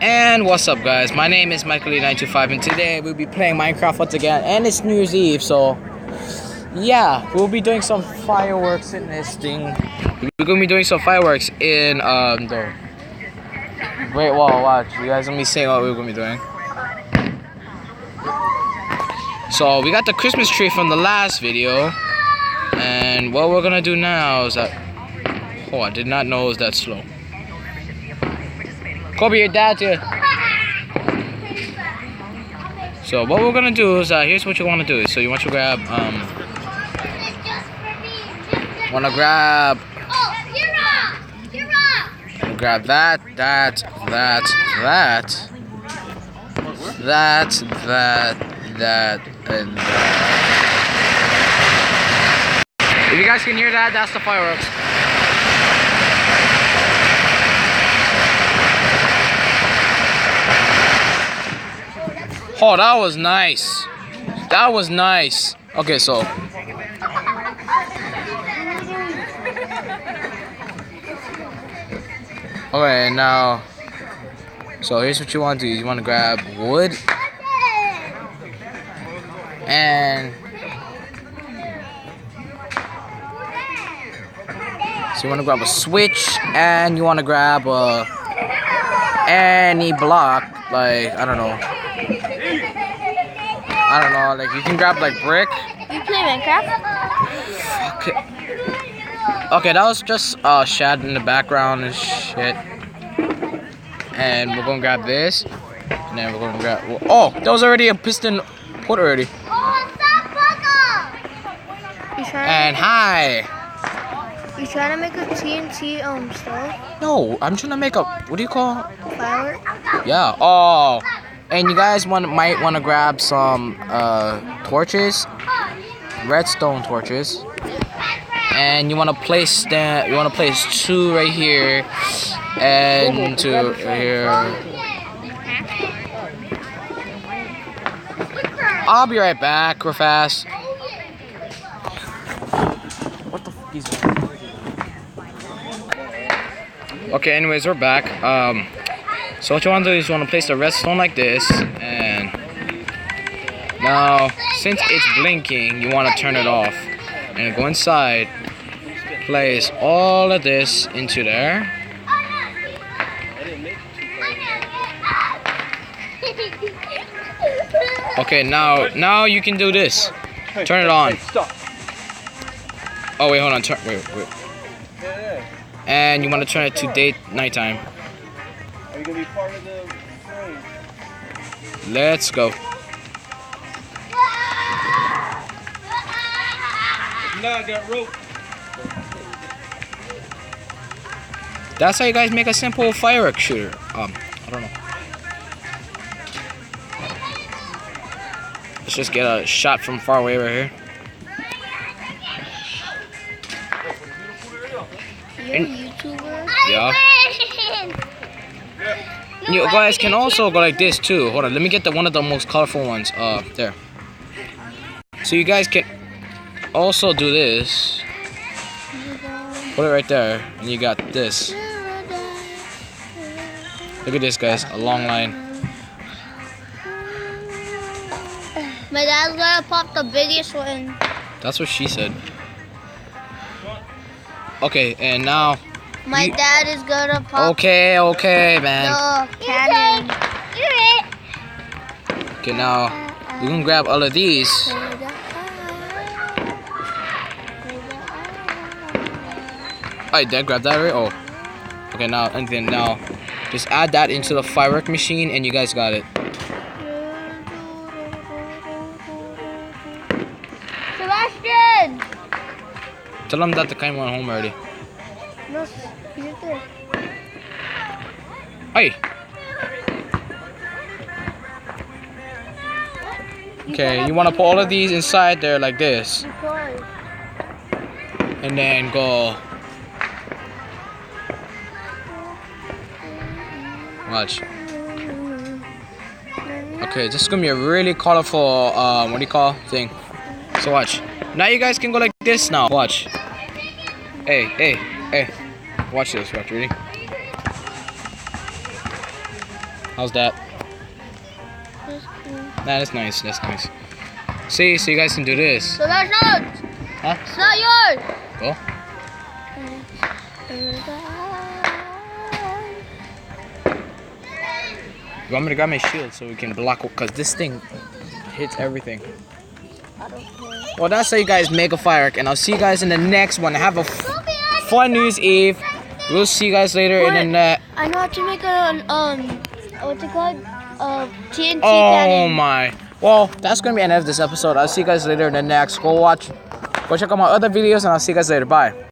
And what's up, guys? My name is Michael925, and today we'll be playing Minecraft once again. And it's New Year's Eve, so yeah, we'll be doing some fireworks in this thing. We're gonna be doing some fireworks in the Great Wall. Watch, you guys gonna be saying what we're gonna be doing. So we got the Christmas tree from the last video, and what we're gonna do now is that. Oh, I did not know it was that slow. Kobe, your dad's here. So what we're gonna do is here's what you want to do. So you want to grab grab that, and that. If you guys can hear that, that's the fireworks. Oh, that was nice. That was nice. Okay, so. Okay, now. So here's what you want to do. You want to grab wood. And. So you want to grab a switch. And you want to grab any block. Like, I don't know, like you can grab like brick. You play Minecraft? Okay, that was just Shad in the background and shit. And we're gonna grab this. And then we're gonna grab, oh, that was already a piston put already. And hi. You trying to make a TNT stove? No, I'm trying to make a, what do you call? Firework? Yeah. Oh. And you guys might want to grab some torches, redstone torches, and you want to place that. You want to place two right here and two here. I'll be right back, real fast. What the fuck is that? Okay. Anyways, we're back. So what you want to do is you want to place the redstone like this, and now since it's blinking, you want to turn it off and go inside, place all of this into there. Okay, now you can do this. Turn it on. Oh wait, hold on. Wait. And you want to turn it to nighttime. Are you gonna be part of the frame? Let's go. Nah, I got rope. That's how you guys make a simple firework shooter. I don't know. Let's just get a shot from far away right here. You're a YouTuber? Yeah. You guys can also go like this too. Hold on, let me get one of the most colorful ones. There. So you guys can also do this. Put it right there, and you got this. Look at this, guys. A long line. My dad's gonna pop the biggest one. That's what she said. Okay, and now. My dad is gonna pop. Okay, man. The cannon. Okay, now we can grab all of these. I did grab that right? Oh. Okay, now and then now just add that into the firework machine and you guys got it. Sebastian! Tell them that the kind went home already. No, he's there. Hey. Okay, you want to put all of these inside there like this. And then go. Watch. Okay, this is gonna be a really colorful what do you call thing. So watch. Now you guys can go like this now. Watch. Hey. Watch this. Watch, ready? How's that? That's nice. That's nice. See, so you guys can do this. So that's not. Huh? It's not yours. Go. You want me to grab my shield so we can block? Cause this thing hits everything. Well, that's how you guys make a firework, and I'll see you guys in the next one. Have a fun New Year's Eve. We'll see you guys later in the net. I know how to make an what's it called? TNT Oh cannon. my. Well, that's gonna be the end of this episode. I'll see you guys later in the next. Go check out my other videos, and I'll see you guys later. Bye.